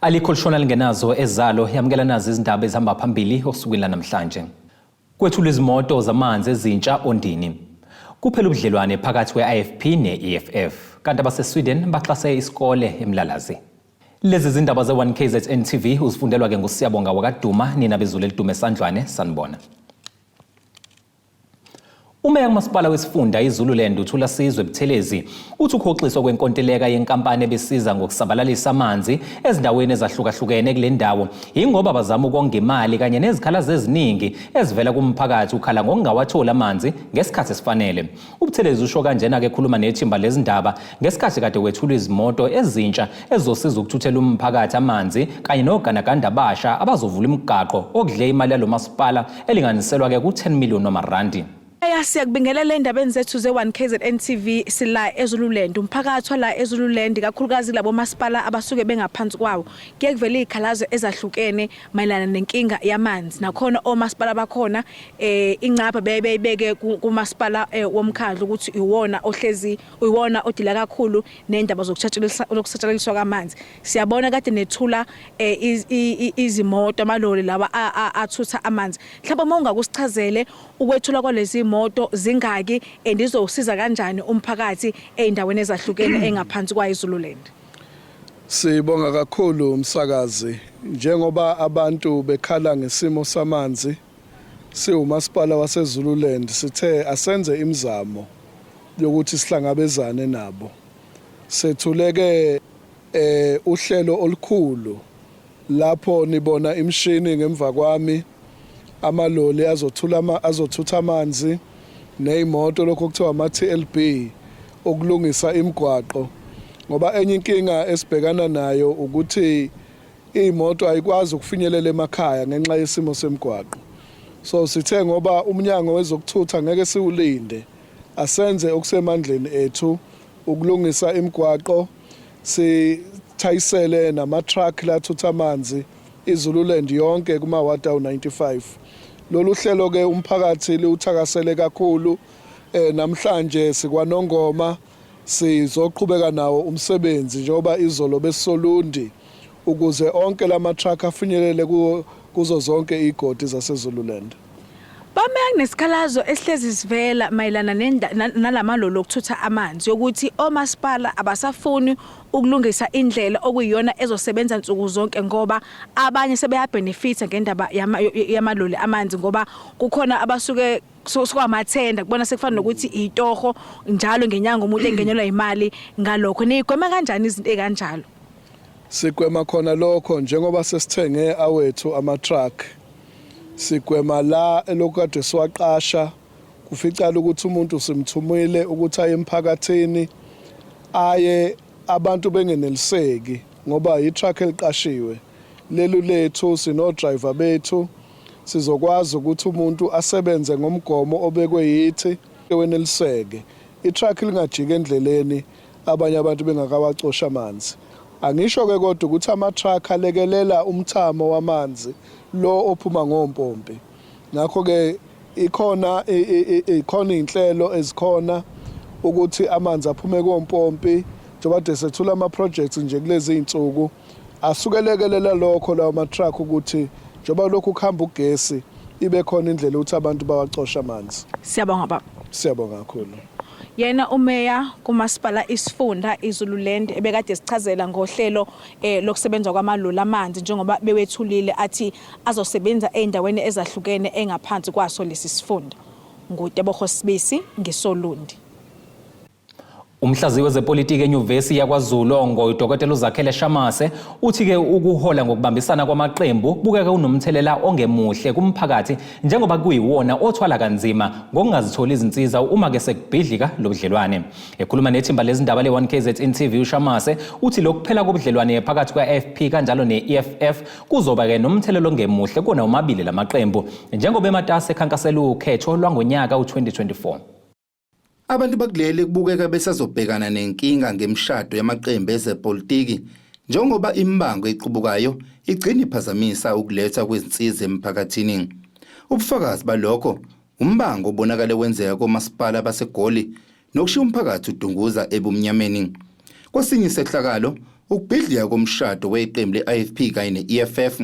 Alikho lishona lingenazo ezalo yamukela nazo izindaba ezihamba phambili osukwini namhlanje. Kwethulwe izimoto zamanzi ezintsha Ondini. Kuphela ubudlelwane phakathi kwe-IFP ne-EFF kanti abase-Sweden baxhase isikole eMlalazi. Lezi zindaba ze-1KZNTV uzifundelwa ke nguSiyabonga wakaduma nina bezulu elidume esandlwane sanibona. Umeya kamasipala wesifunda iZululand uThula Sizwe Buthelezi uthi ukhoxiswa kwenkontileka yenkampani ebesiza ngokusabalalisa amanzi ezindaweni ezahlukahlukene kule ndawo ingoba bazama ukonga imali kanye nezikhalazo eziningi ezivela kumphakathi ukhala ngokungawatholi amanzi ngesikhathi esifanele. uButhelezi usho kanjena ke ekhuluma nethimba lezindaba ngesikhathi kade kwethulwa izimoto ezintsha ezosiza ukuthuthela umphakathi amanzi kanye noganaganda abasha abazovula imigaqo okudle imali yalo masipala elinganiselwa ke ku10 million randi. Siyakubingelela endabeni zethu ze-1KZNTV sila eZululand. Umphakathi wala eZululand kakhulukazi labo masipala abasuke bengaphansi kwawo kuye kuvela izikhalazo ezahlukene mayelana nenkinga yamanzi. Nakhona omasipala bakhona ingcapha beyibeke kumasipala womkhandlu ukuthi iwona ohlezi uyiwona odila kakhulu nendaba zokusatshalaliswa kwamanzi. Siyabona kade nethula izimoto amaloli lawa athutha amanzi. Mhlawumbe mongakusichazele ukwethula kwalezi moto zingaki endizosiza kanjani umphakathi eindaweni ezahlukene engaphansi kwayiZululand. Sibonga kakhulu umsakazi njengoba abantu bekhala ngesimo samanzi siwumasipala waseZululand sithe asenze imizamo yokuthi sihlangabezane nabo. Sethuleke uhlelo olukhulu lapho nibona imishini ngemva kwami amaloli azothutha amanzi nezimoto lokho kuthiwa ama-TLB okulungisa imigwaqo ngoba enye inkinga esibhekana nayo ukuthi imoto ayikwazi ukufinyelela emakhaya ngenxa yesimo semigwaqo. So sithe ngoba umnyango wezokuthutha ngeke siwulinde asenze okusemandleni ethu ukulungisa imigwaqo sithayisele nama-truck lathutha amanzi iZululand yonke kuma-ward 95. Lolu hlelo ke umphakathi liuthakasele kakhulu namhlanje sikwanongoma sizoqhubeka nawo umsebenzi njengoba izolo besolundi ukuze onke lama truck afinyelele kuzo zonke igodi zaseZululand. Bameya kunesikhalazo esihlezi sivela mayelana nalamalolo okuthutha amanzi yokuthi omasipala abasafuni ukulungisa indlela okuyiyona ezosebenza nsuku zonke ngoba abanye sebeyabenefita ngendaba yamaloli amanzi ngoba kukhona abasuke sokwamathenda kubona sekufana nokuthi itoho njalo ngenyanga umuntu engenyelwa imali ngalokho nigwema kanjani izinto ekanjalo. Sigwema khona lokho njengoba sesithenge awethu ama truck sigwema la elokade siwaqasha kuficala ukuthi umuntu simthumile ukuthi aye emphakathini aye abantu bengeneliseki ngoba i-truck eliqashiwe lelu lethu sino driver bethu sizokwazi ukuthi umuntu asebenze ngomgomo obekwe yithi eweneliseke i-truck lingajika endleleni abanye abantu bengakawacosha amanzi. Angisho ke kodwa ukuthi ama-truck alekelela umthamo wamanzi lo ophuma ngompompi. Ngakho ke ikhona inhlelo ezikhona ukuthi amanzi aphume kompompi njengoba sethula ama-projects nje kulezi zinsuku asukelekelela lokho lawo ma-truck ukuthi njengoba lokhu kuhamba ugesi ibe khona indlela ukuthi abantu bawacosha amanzi. Siyabonga baba. Siyabonga kakhulu. Yena umeya kumasipala isifunda iZululand ebekade sichazela ngohlelo lokusebenza kwamaloli amanzi njengoba bewethulile athi azosebenza eindaweni ezahlukene engaphansi kwaso lesi sifunda. Nguteboho Sibisi ngeSolundi. Umhlaziyi wezepolitiki eNyuvesi yakwaZulu uDokotela uZakhele Shamase uthi ke ukuhola ngokubambisana kwamaqembu bukeka unomthelela ongemuhle kumphakathi njengoba kuyiwona othwala kanzima ngokungazitholi izinsiza uma ke sekubhidlika lobudlelwane. Ekhuluma nethimba lezindaba le-1KZNTV uShamase uthi lokuphela kobudlelwane phakathi kwa-IFP kanjalo ne-EFF kuzoba ke nomthelela ongemuhle kona omabili lamaqembu njengoba ematasa ekhankasela ukhetho lwangonyaka u2024. Abantu bakuleli kubukeka besazobhekana nenkinga ngemishado yamaqembu ezepolitiki njengoba imbango equbukayo igcina iphazamisa ukuletha kwezinsiza emphakathini. Ubufakazi balokho umbango obonakala wenzeka komasipala baseGoli nokushiya umphakathi udunguza ebumnyameni. Kwesinye isehlakalo ukubhidlika komshado weqembu le-IFP kanye ne-EFF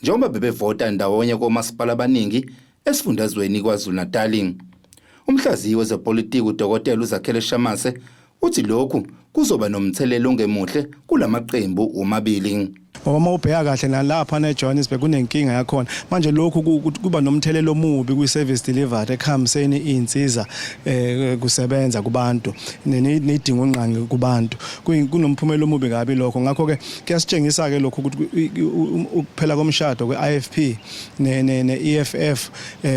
njengoba bebevota ndawonye komasipala abaningi esifundazweni KwaZulu-Natal. Umhlaziyi wezepolitiki uDokotela uZakhele Shamase uthi lokhu kuzoba nomthelelo ongemuhle kulamaqembu omabili. Ngoba mawubheka kahle nalapha neJohannesburg kunenkinga yakhona manje lokhu kuba nomthelelo omubi kwi-service delivery ekhambiseni izinsiza kusebenza kubantu nedingo onqangi kubantu kunomphumela omubi kabi lokho ngakho ke kuyasitshengisa ke lokho ukuthi ukuphela komshado kwe-IFP ne-EFF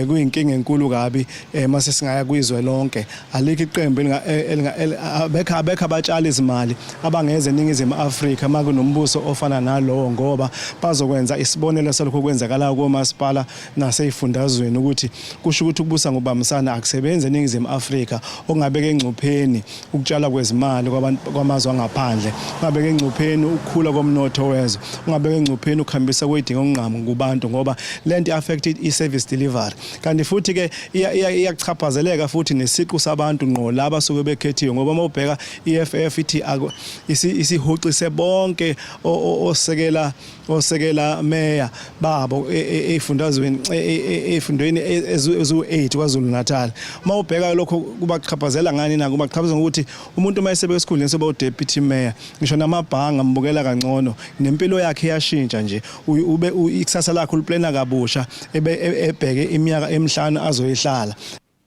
kuyinkinga enkulu kabi mase singaya kwizwe lonke alikho iqembu abekho abatshali izimali abangeze eNingizimu Afrika makunombuso ofana nalo ngoba bazokwenza isibonelo salokho kwenzakala komasipala naseyifundazweni ukuthi kusho ukuthi ukubusa ngobambisana akusebenze eNingizimu Afrika okungabeka engcupheni ukutshala kwezimali kwamazwe angaphandle ungabeka engcupheni ukukhula komnotho wezwe ungabeka engcupheni ukuhambisa kwedingo onqamu kubantu ngoba lento affected i-service delivery kanti futhi ke iyachaphazeleka futhi nesiqu sabantu ngqo laba suke bekhethiwe ngoba mawubheka EFF ithi isihoxise bonke osekela meya babo efundazweni ezu-8 KwaZulu-Natal mawubheka lokho kubaqhaphazela ngani na kubaqhaphazela ukuthi umuntu mayesebe esikhundleni soba uDeputy Mayor ngisho namabhanga ambukela kangcono nempilo yakhe yashintsha nje ube ikusasa lakhe uliplana kabusha ebheke iminyaka emihlanu azoyihlala.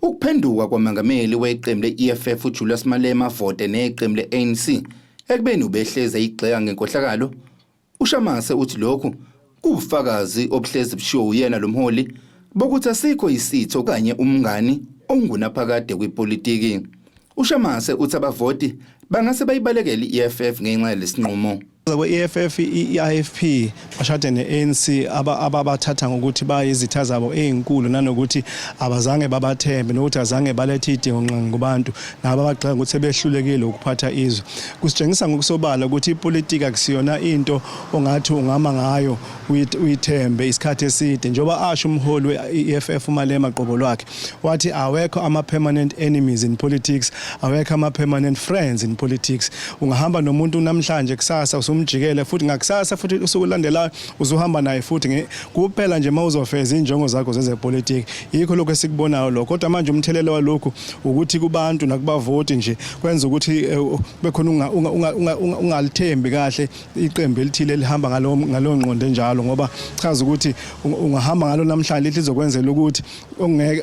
Ukuphenduka kwamangameli weqembu le-EFF uJulius Malema vote neqembu le-ANC ekubeni ubehleze igxeka ngenkohlakalo uShamase uthi lokhu kubufakazi obuhlezi bushiwo uyena lomholi bokuthi asikho isitho kanye umngani ongunaphakade kwipolitiki. uShamase uthi abavoti bangase bayibalekele i-EFF ngenxa yalesinqumo. kwe-EFF i-IFP bashade ne-ANC ababathatha ngokuthi bayizitha zabo ezinkulu nanokuthi abazange babathembe nokuthi azange balethe idingo nqangi kubantu nabo abagxeka ukuthi behlulekile ukuphatha izwe. Kusitshengisa ngokusobala ukuthi ipolitiki akusiyona into ongathi ungama ngayo uyithembe isikhathi eside njengoba asho umholi we-EFF uMalema qobo lwakhe wathi awekho ama-permanent enemies in politics awekho ama-permanent friends in politics. Ungahamba nomuntu namhlanje kusasa umjikele futhi ngakusasa futhi usuku landelayo uzohamba naye futhi kuphela nje mawuzofeza injongo zakho zezepolitiki yikho lokho esikubonayo lokho kodwa manje umthelelo walokho ukuthi kubantu nakubavoti nje kwenza ukuthi bekhona ungalithembi kahle iqembu elithile lihamba ngalo ngqondo njalo ngoba chaza ukuthi ungahamba ngalo namhlanje lizokwenzela ukuthi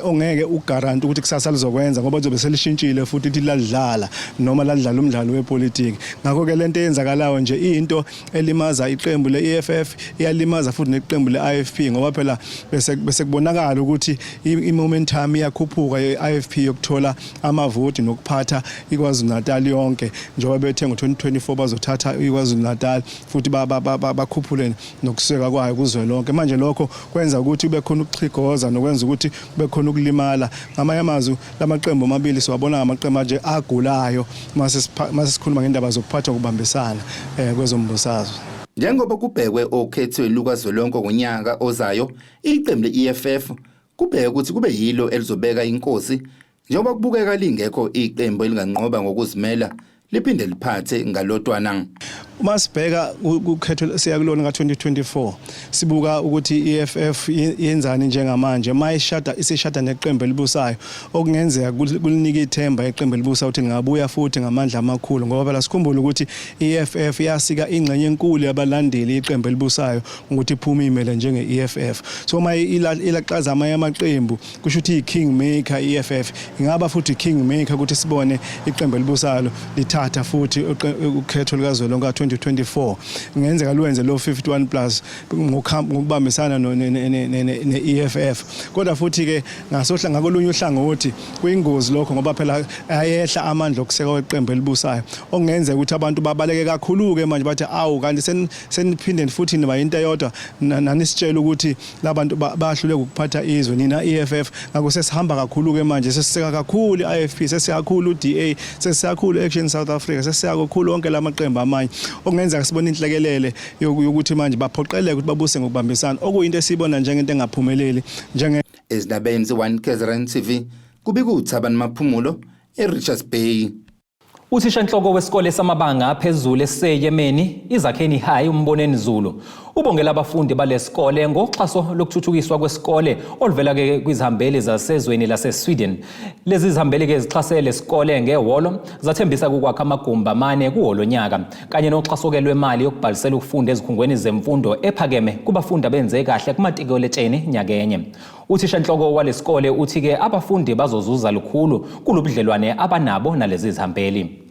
ongeke uguarantee ukuthi kusasa lizokwenza ngoba lizobe selishintshile futhi lithi ladlala noma ladlala umdlalo wepolitiki. Ngakho ke lento eyenzakalayo nje into elimaza iqembu le-EFF iyalimaza futhi neqembu le-IFP ngoba phela bese kubonakala ukuthi i-momentum iyakhuphuka ye-IFP yokuthola amavoti nokuphatha iKwaZulu-Natal yonke njengoba bethe ngo-2024 bazothatha iKwaZulu-Natal futhi bakhuphule nokuseka kwayo kuzwe lonke. Manje lokho kwenza ukuthi kube khona ukuchigoza nokwenza ukuthi kube khona ukulimala. Ngamanye amazwi lamaqembu amabili siwabona ngamaqembu nje agulayo mase sikhuluma ngendaba zokuphatha ukubambisana kwezombusazwe. Njengoba kubhekwe okhethweni lukazwelonke ngonyaka ozayo iqembu le-EFF kubheke ukuthi kube yilo elizobeka inkosi njengoba kubukeka lingekho iqembu elinganqoba ngokuzimela liphinde liphathe ngalotwana. Uma sibheka ukhetho siya kulona ka-2024 sibuka ukuthi i-EFF yenzani njengamanje isishada neqembu elibusayo okungenzeka kulinika ithemba iqembu elibusayo ukuthi lingabuya futhi ngamandla amakhulu ngoba phela sikhumbule ukuthi i-EFF yasika ingxenye enkulu yabalandeli iqembu elibusayo ukuthi iphume imele njenge-EFF. So uma ilaqaza amanye amaqembu kusho ukuthi i-king maker i-EFF ingaba futhi king maker ukuthi sibone iqembu elibusayo lithatha futhi ukhetho likazwelonke 2024 ngenzeka luwenze lo 51 plus ngokubambisana ne-EFF kodwa futhi ke ngasohla ngakolunye uhlangothi kuyingozi lokho ngoba phela ayehla amandla okuseka kweqembu elibusayo okungenzeka ukuthi abantu babaleke kakhulu ke manje bathi awu kanti seniphinde futhi niba into eyodwa nanisitshela ukuthi labantu bahluleka ukuphatha izwe nina EFF ngakho sesihamba kakhulu ke manje sesiseka kakhulu iIFP sesiyakhulu uDA sesiyakhulu Action South Africa sesiyakhulu onke lamaqembu amanye okungenzeka sibona inhlekelele yokuthi manje baphoqeleke ukuthi babuse ngokubambisana okuyinto esibona njengento engaphumeleli Ezindabeni ze1KZNTV kubika uThabani Maphumulo eRichards Bay. Uthishanhloko wesikole samabanga aphezulu eseYemeni iZakheni High uMboneni Zulu ubongela abafundi balesikole ngoxhaso lokuthuthukiswa kwesikole oluvela kwizihambeli zasezweni laseSweden. Lezi zihambeli ke zixhasele lesikole ngehholo zathembisa ukwakha amagumbi amane kuholo nyaka kanye noxhaso lwemali yokubhalisela ukufunda ezikhungweni zemfundo ephakeme kubafundi abenze kahle kumatikuletsheni nyakenye. Uthishanhloko walesikole uthi ke abafundi bazozuza lukhulu kulobudlelwane abanabo nalezi zihambeli.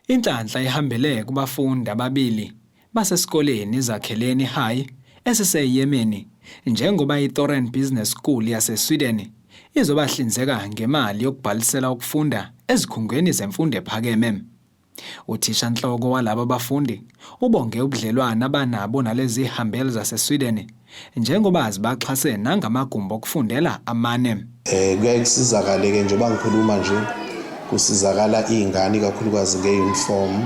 Inhlanhla ihambele kubafundi ababili basesikoleni iZakheni High esiseYemeni njengoba iThoran Business School yaseSweden izobahlinzeka ngemali yokubhalisela ukufunda ezikhungweni zemfundo ephakeme. Uthishanhloko walabo bafundi ubonge ubudlelwane abanabo nalezi zihambeli zaseSweden njengoba azibaxhase nangamagumbi okufundela amane. Kuyasizakala ke njengoba ngikhuluma nje kusizakala izingane kakhulukazi ngeuniform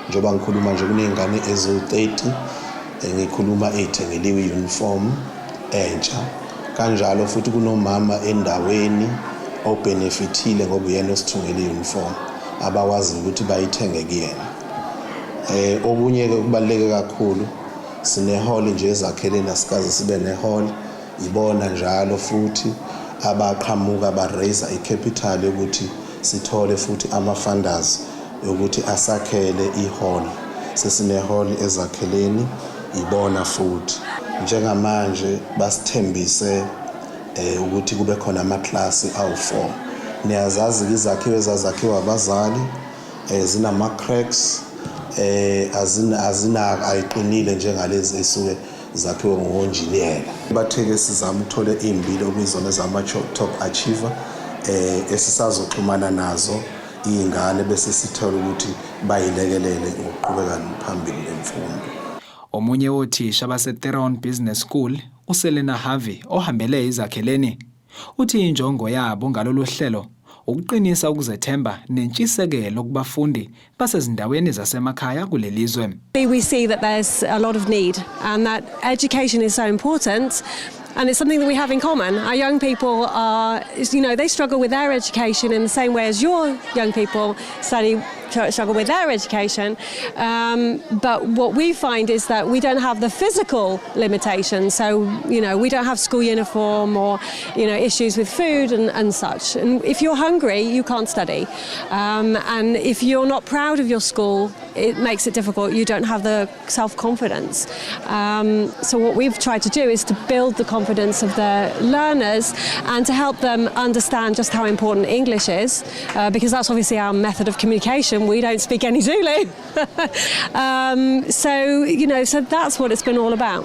njengoba ngikhuluma nje kunezingane ezo30 ngikhuluma ezithengeliwe iuniform entsha kanjalo futhi kunomama endaweni obenefitile ngoba uyena osithungele iuniform abawazi ukuthi bayithenge kuyena. Okunye ke kubaluleke kakhulu sine hall nje ezakheleni asikaze sibe ne hall ibona njalo futhi abaqhamuka ba raise icapital ukuthi sithole futhi ama funders ukuthi asakhele ihall. Sesine hall ezakheleni ibona futhi njengamanje basithembise ukuthi kube khona ama class awu4. Niyazazi izakhiwo ezazakhiwa abazali zinama cracks azina ayiqinile njengalezi esuke zakhiwe ngonjiniyela. Batheke sizama ukuthola izimbili okuyizona zama top achiever esisazoxhumana nazo izingane bese sithola ukuthi bayilekelele ngokuqhubeka phambili nemfundo. Omunye wothisha baseThoran Business School uSelena Harvey ohambele iZakheleni uthi injongo yabo ngalolu hlelo ukuqinisa ukuzethemba nentshisekelo kubafundi basezindaweni zasemakhaya kulelizwe. We see that there's a lot of need and that education is so important. And it's something that we have in common. Our young people are, they struggle with their education in the same way as your young people struggle with their education. But what we find is that we don't have the physical limitations. So, we don't have school uniform or, issues with food and such. And if you're hungry, you can't study. And if you're not proud of your school, it makes it difficult. You don't have the self-confidence. So what we've tried to do is to build the confidence of the learners and to help them understand just how important English is, because that's obviously our method of communication. We don't speak any Zulu. So that's what it's been all about.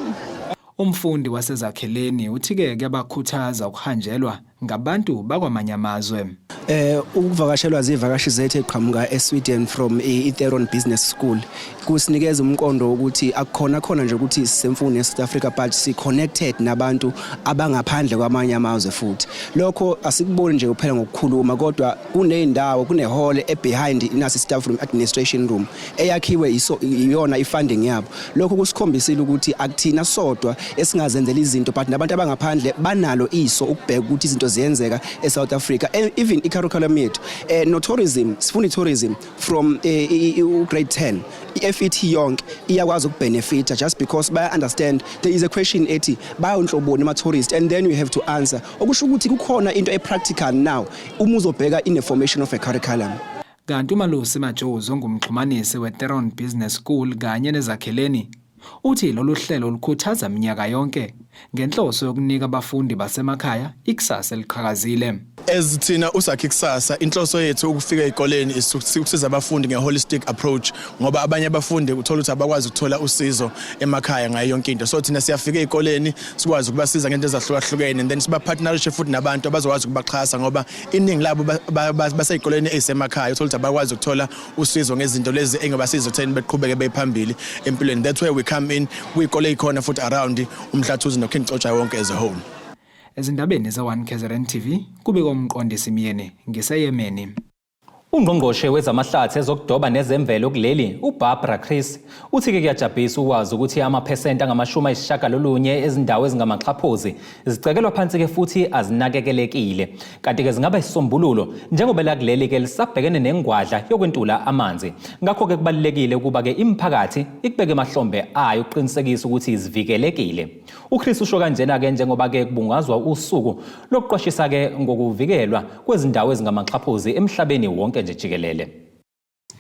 Umfundi wasezakheleni uthike kebakhuthaza ukuhanjelwa ngabantu bakwamanye amazwe. Ukuvakashelwa zivakashi zethu eqhamuka eSweden from iThoran Business School kusinikeza umqondo ukuthi akukhona nje ukuthi semfundo eSouth Africa but si connected nabantu abangaphandle kwamanye amazwe futhi. Lokho asikuboni nje kuphela ngokukhuluma kodwa kuneyindawo kunehall behind inasi staff room administration room eyakhiwe iyona ifunding yabo. Lokho kusikhombisile ukuthi akuthina sodwa esingazenzela izinto but nabantu abangaphandle banalo iso ukubheka ukuthi izinto ziyenzeka eSouth Africa. Even curriculum yethu no tourism sifuna tourism from grade 10 EFF yonke iyakwazi ukubenefita just because baya understand there is a question ethi bayonhloboni ama tourists and then you have to answer okusho ukuthi kukhona into practical now uma uzobheka in the formation of a curriculum. Kanti uMalusi Majozi ongumxhumanisi weThoran Business School kanye neZakheleni uthi lolu hlelo lukhuthaza iminyaka yonke ngenhloso yokunika abafundi basemakhaya ikusasa eliqhakazile. Ezithina usakhe ikusasa inhloso yethu ukufika ezikoleni isikusiza abafundi ngeholistic approach ngoba abanye abafundi uthola ukuthi abakwazi ukuthola usizo emakhaya ngayo yonke into. So thina siyafika ezikoleni sikwazi ukubasiza ngento ezahlukahlukene and then siba partnership futhi nabantu abazokwazi ukubaxhasa ngoba iningi labo basezikoleni ezisemakhaya uthola ukuthi abakwazi ukuthola usizo ngezinto lezi engabasiza ukutheni beqhubeke bephambili empilweni. That's where we come in. Kwikole ikhona futhi around umhlathuzi noKingcotsha wonke as a whole. Ezindabeni za1KZNTV kube komqondisi Miyeni ngeseYemeni. Ungqongqoshe wezamahlathi ezokudoba nezemvelo kuleli uBarbara Chris uthi-ke kuyajabulisa ukwazi ukuthi amaphesenti angama-90 ezindawo ezingamaxhaphozi zicekelwa phansi-ke futhi azinakekelekile. Kanti-ke zingaba isisombululo njengoba lakuleli-ke lisabhekene nengwadla yokwentula amanzi. Ngakho-ke kubalulekile ukuba-ke imiphakathi ikubeke emahlombe ayo ukuqinisekisa ukuthi izivikelekile. UChris usho kanjena-ke njengoba-ke kubungazwa usuku lokuqwashisa-ke ngokuvikelwa kwezindawo ezingamaxhaphozi emhlabeni wonke nje jikelele.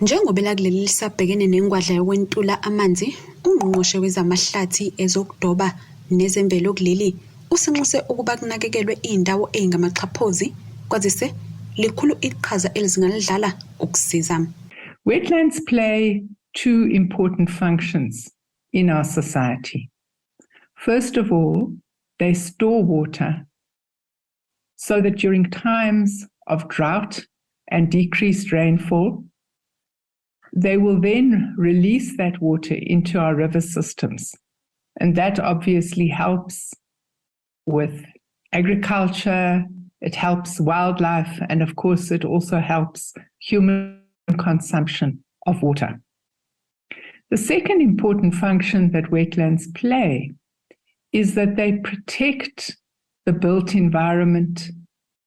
Njengoba lakuleli lisabhekene nengwadla yokwentula amanzi, ungqongqoshe wezamahlathi ezokudoba nezemvelo kuleli usinxuse ukuba kunakekelwe indawo ezingamaxhaphozi kwazise likhulu iqhaza elizingalidlala ukusiza. Wetlands play two important functions in our society. First of all, they store water so that during times of drought and decreased rainfall, they will then release that water into our river systems. And that obviously helps with agriculture, it helps wildlife, and of course it also helps human consumption of water. The second important function that wetlands play is that they protect the built environment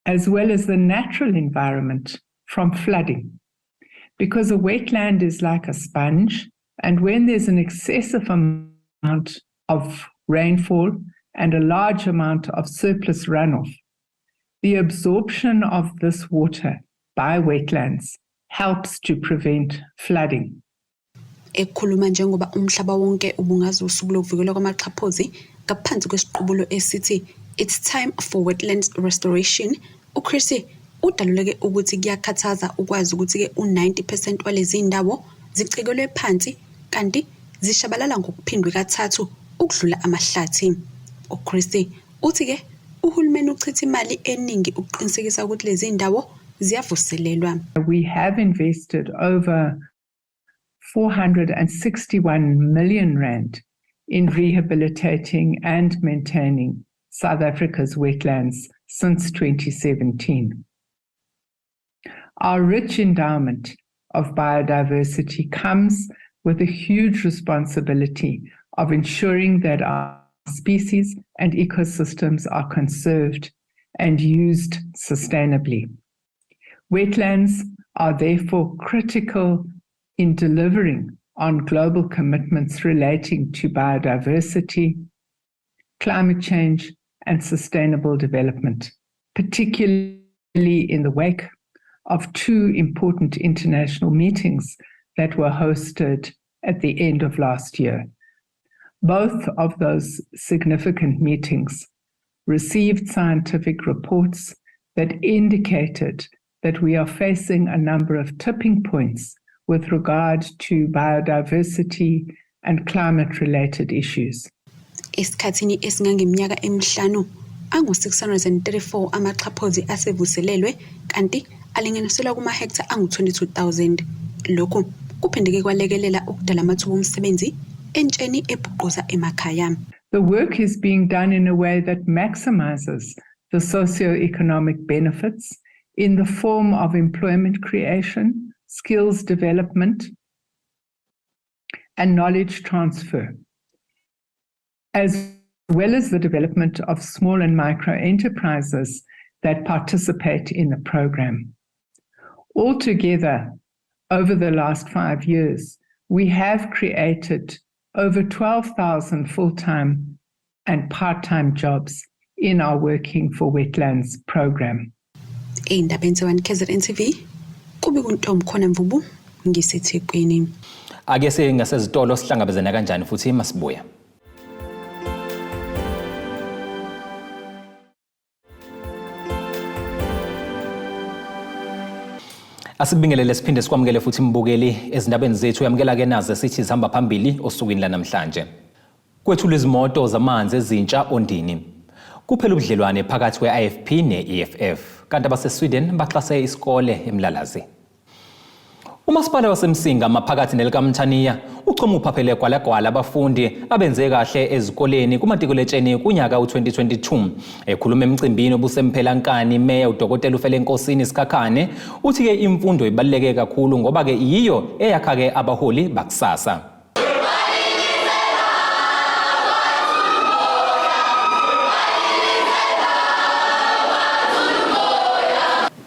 as well as the natural environment from flooding. Because a wetland is like a sponge, and when there's an excessive amount of rainfall and a large amount of surplus runoff, the absorption of this water by wetlands helps to prevent flooding. Ekhuluma njengoba umhlaba wonke ubungaza usuku lokuvikelwa kwamaxhaphozi ngaphansi kwesiqubulo esithi It's time for wetlands restoration, uChris udaluleke ukuthi kuyakhathaza ukwazi ukuthi ke u90% walezi indawo zicekelwe phansi kanti zishabalala ngokuphindwe kathathu ukudlula amahlathi. uChris uthi ke uhulumeni uchitha imali eningi ukuqinisekisa ukuthi lezi indawo ziyavuselelwa. We have invested over 461 million rand in rehabilitating and maintaining South Africa's wetlands since 2017. Our rich endowment of biodiversity comes with a huge responsibility of ensuring that our species and ecosystems are conserved and used sustainably. Wetlands are therefore critical in delivering on global commitments relating to biodiversity, climate change, and sustainable development, particularly in the wake of two important international meetings that were hosted at the end of last year. Both of those significant meetings received scientific reports that indicated that we are facing a number of tipping points with regard to biodiversity and climate-related issues. Esikhathini esingangeminyaka emihlanu angu-634 amaxhaphozi asevuselelwe kanti alinganiselwa kuma-hektha angu-22,000. Lokhu kuphindeke kwalekelela ukudala amathuba omsebenzi entsheni ebhuqoza emakhaya. The work is being done in a way that maximizes the socio-economic benefits in the form of employment creation, skills development, and knowledge transfer, as well as the development of small and micro enterprises that participate in the program. Altogether, over the last 5 years, we have created over 12,000 full-time and part-time jobs in our Working for Wetlands program. Indaba KZNTV kube kuntombi khona Mvubu ngisethekwini. Ake singasezitolo sihlangabezana kanjani futhi masibuya. Asibingelele siphinde sikwamukele futhi mbukeli ezindabeni zethu yamukela ke nazo sithi zihamba phambili osukwini lanamhlanje. Kwethulwe izimoto zamanzi ezintsha Ondini. Kuphela ubudlelwane phakathi kwe-IFP ne-EFF kanti abase-Sweden baxhase isikole eMlalazi. Umasipala waseMsinga maphakathi nelikaMthaniya uchoma uphaphele gwalagwala abafundi abenze kahle ezikoleni kumatikuletsheni kunyaka u2022. Ekhuluma emcimbini obusemphelankani Meya uDokotela uFelenkosini Sikhakhane uthi ke imfundo ibaluleke kakhulu ngoba ke yiyo eyakha ke abaholi bakusasa.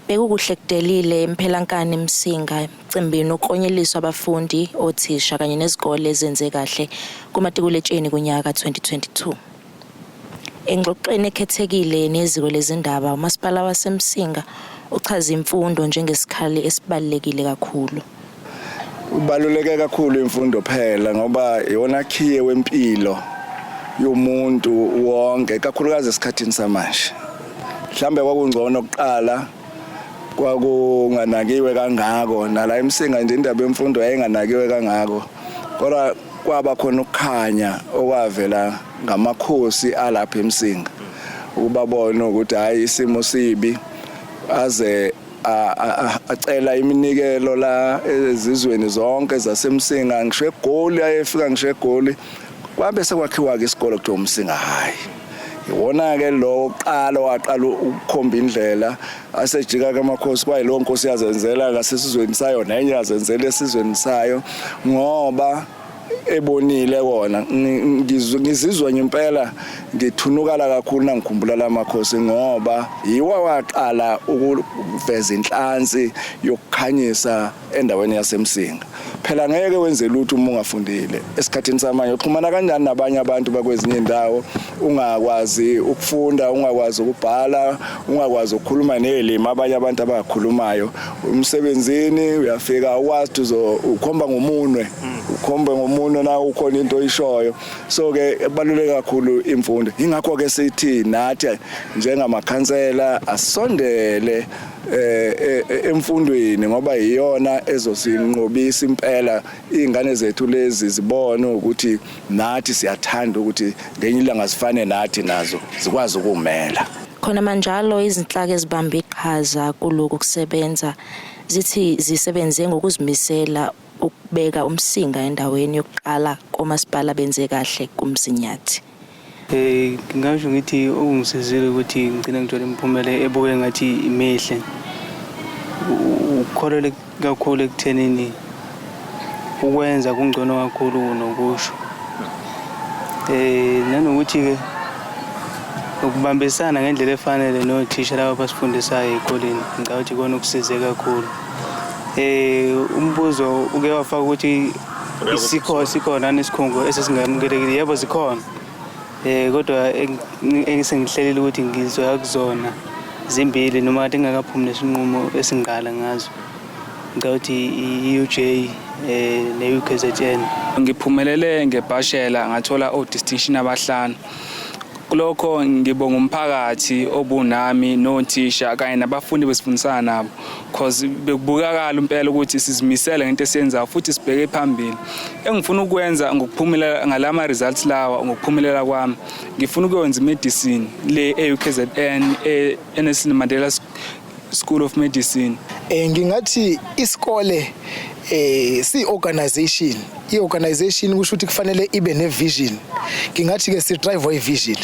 Bekukuhle kudelile emphelankani eMsinga emcimbini uklonyeliswa abafundi othisha kanye nezikole ezenze kahle kumatikuletsheni kunyaka 2022. Engxoxweni ekhethekile neziko lezindaba umasipala waseMsinga uchaza imfundo njengesikhali esibalekile kakhulu. Ubaluleke kakhulu imfundo phela ngoba iyona khiye wempilo yomuntu wonke kakhulukazi esikhathini samanje. Mhlambe kwakungcono ukuqala kwakunganakiwe kangako nala eMsinga nje indaba yemfundo ayenganakiwe kangako kodwa kwaba khona ukukhanya okwavela ngamakhosi alapha eMsinga ukubabona ukuthi hayi isimo sibi aze acela iminikelo la ezizweni zonke zaseMsinga ngisho eGoli ayefika ngisho eGoli kwabe sekwakhiwa ke isikole kuthiwa uMsinga hayi iwona ke lo qala waqala ukukhomba indlela asejika kamakhosi kwaye lo nkosi yazenzela ngasesizweni sayo nenye yazenzela esizweni sayo ngoba ebonile wona ngizizwa ngempela ngithunukala kakhulu nangikhumbula lamakhosi ngoba yiwa waqala ukuveza inhlansi yokukhanyisa endaweni yaseMsinga. Phela ngeke wenze lutho uma ungafundile esikhathini samanje uxhumana kanjani nabanye abantu bakwezinye indawo ungakwazi ukufunda ungakwazi ukubhala ungakwazi ukukhuluma nezilimi abanye abantu abakhulumayo umsebenzini uyafika ukwazi ukhomba ngomunwe ukhomba ngomunwe na ukhona into oyishoyo so ke baluleke kakhulu imfundo ingakho ke sithi nathi njengamakhansela asondele emfundweni ngoba iyona ezosinqobisa impela izingane zethu lezi zibone ukuthi nathi siyathanda ukuthi ngenye ilanga sifane nathi nazo zikwazi ukumela. Khona manjalo izinhlaka ezibambe iqhaza kuloko kusebenza zithi zisebenze ngokuzimisela ukubeka uMsinga endaweni yokuqala komasipala benze kahle kumzinyathi. Ngingasho ngithi okungisizile ukuthi ngicina ngithola imphumela ebuke ngathi imihle ukholele kakhulu ekuthenini ukwenza kungcono kakhulu nokusho nanokuthi ke ukubambisana ngendlela efanele nothisha laba basifundisayo ekoleni ngicabanga kona ukusize kakhulu umbuzo uke wafaka ukuthi sikhona nesikhungo esesingamukelekile yebo sikhona kodwa engisengihlelile ukuthi ngizoya kuzona zimbili noma kade ngakaphumi nesinqumo esingqala ngazo ngawuthi iUJ neUKZN ngiphumelele ngebhashela ngathola distinction abahlanu kulokho ngibonga umphakathi obunami nothisha kanye nabafundi besifundisana nabo because bekubukakala impela ukuthi sizimisele ngento esiyenzayo futhi sibheke phambili engifuna ukwenza ngokuphumelela ngalama results lawa ngokuphumelela kwami ngifuna ukwenza medicine le eUKZN Nelson Mandela School of Medicine. Ngingathi isikole si-organization i-organization kusho ukuthi kufanele ibe ne-vision ngingathi ke si-drive i-vision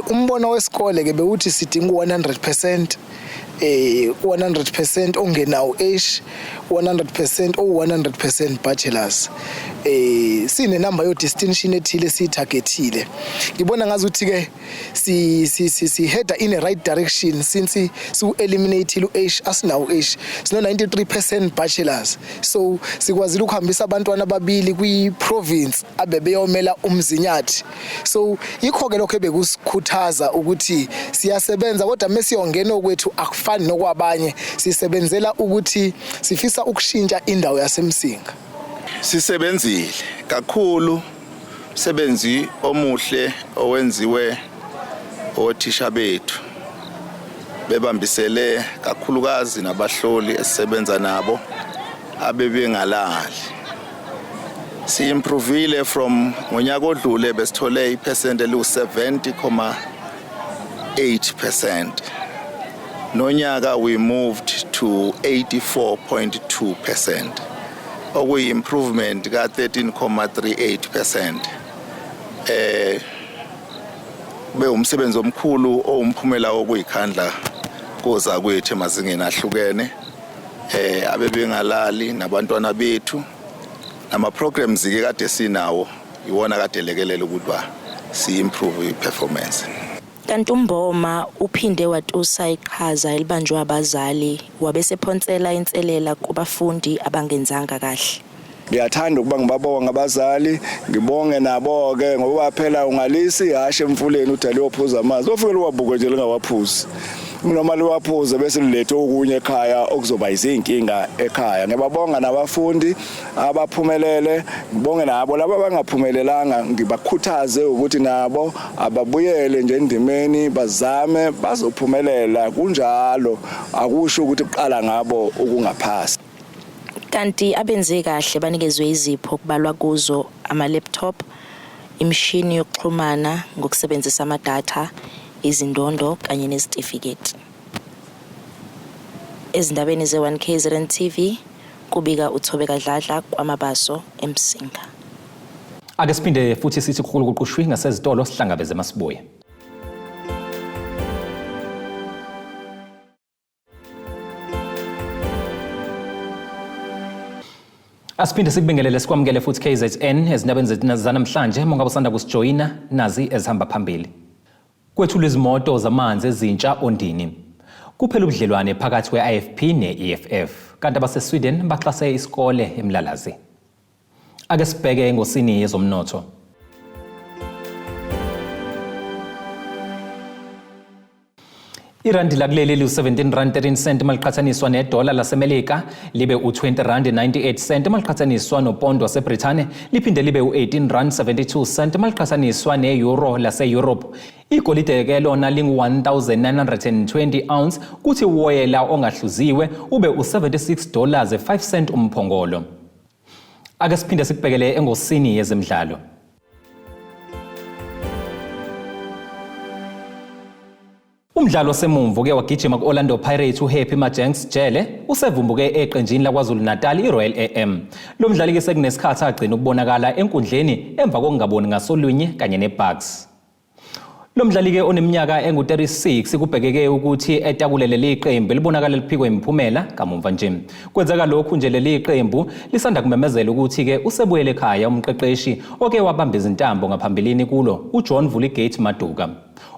umbono wesikole ke bewuthi sidinga 100% 100% ongenawo age 100% or 100% bachelors sine number yo distinction ethile sitargetile ngibona ngazi ukuthi ke si header in a right direction since su eliminate lu age asinawo age sino 93% bachelors so sikwazile ukuhambisa abantwana ababili kwi province abebeyomela umzinyathi so ikho ke lokho ebekusikhuthaza ukuthi siyasebenza kodwa mesiyongena okwethu akufani nokwabanye sisebenzela ukuthi sifisa ukushintsha indawo yaseMsinga. Sisebenzile kakhulu sebenzi omuhle owenziwe othisha bethu bebambisele kakhulukazi nabahloli esisebenza nabo abebengalali si-improvile from ngonyaka odlule besithole ipercent elu-70.8%. Nonyaka we moved to 84.2%. okuyi-improvement ka-13.38%. Kube umsebenzi omkhulu owumphumela wokuyikhandla koza kwethu emazingeni ahlukene, abebengalali nabantwana bethu, nama-programs-ke kade sinawo iwona kade lekelela ukuthi si-improve i-performance. Kanti uMboma uphinde watusa iqhaza elibanjwe abazali wabesephonsela inselela kubafundi abangenzanga kahle. Ngiyathanda ukuba ngibabonga abazali, ngibonge nabo-ke ngoba phela ungalisi ihashe emfuleni uthi aliyophuza amanzi, ofike liwabuke nje lingawaphuzi. Noma liwaphuze bese lilethe okunye ekhaya okuzoba izinkinga ekhaya. Ngiyababonga nabafundi abaphumelele, ngibonge nabo laba abangaphumelelanga, ngibakhuthaze ukuthi nabo ababuyele nje endimeni bazame bazophumelela. Kunjalo akusho ukuthi uqala ngabo ukungaphasi. Kanti abenze kahle banikezwe izipho kubalwa kuzo ama-laptop, imishini yokuxhumana ngokusebenzisa ama-data, izindondo kanye nezitifiketi. Ezindabeni ze-1KZNTV kubika uThobeka Dladla kwamabaso eMsinga. Ake siphinde futhi sithi kukhulu kuqushwi ngasezitolo sihlangabeze masibuye. Asiphinde sikubingelele sikwamukele futhi KZN ezindabeni zethu zanamhlanje mongabe usanda kusijoyina nazi ezihamba phambili. Kwethulwe izimoto zamanzi ezintsha Ondini. Kuphela ubudlelwane phakathi kwe-IFP ne-EFF kanti abase-Sweden baxhase isikole eMlalazi. Ake sibheke engosini yezomnotho. Irandi lakuleli liu-17.13 maliqhathaniswa nedola laseMelika, libe u-20.98 maliqhathaniswa nopondo waseBrithane, liphinde libe u-18.72 maliqhathaniswa ne-euro lase-Europe. Igolide ke lona lingu-1,920 ounce, kuthi uwoyela ongahluziwe ube u-$76.05 umphongolo. Ake siphinde sikubhekele engosini yezemidlalo. Umdlalo semumvu ke wagijima ku-Orlando Pirates uHappy Majenks Jele usevumbuke eqenjini laKwaZulu Natal iRoyal AM. Lo mdlali ke sekunesikhathi agcina ukubonakala enkundleni emva kokungaboni ngasolunye kanye neBucks. Lo mdlali ke oneminyaka engu-36 kubhekeke ukuthi etakulele liqembu libonakala liphikwe imiphumela kamumva nje. Kwenzeka lokhu nje leli qembu lisanda kumemezela ukuthi ke usebuyele ekhaya umqeqeshi oke wabamba izintambo ngaphambilini kulo uJohn Vuligate Maduka.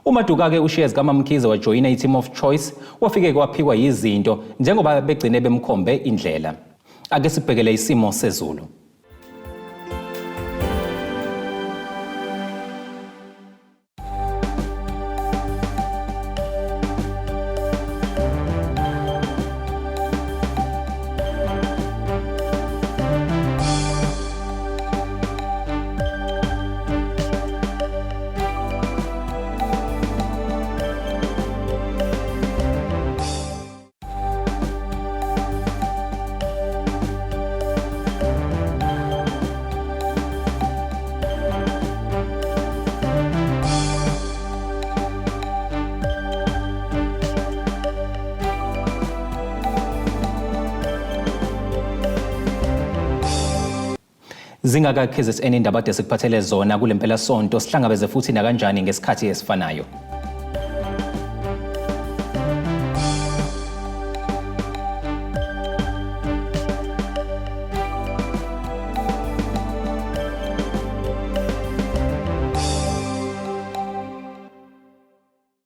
uMaduka ke ushiye zikaMamkhize wajoyina i-team of choice wafike kwaphikwa yizinto njengoba begcine bemkhombe indlela. Ake sibhekele isimo sezulu. Zingaka KZN indaba esikuphathele zona kulempela sonto sihlangabeze futhi nakanjani ngesikhathi esifanayo.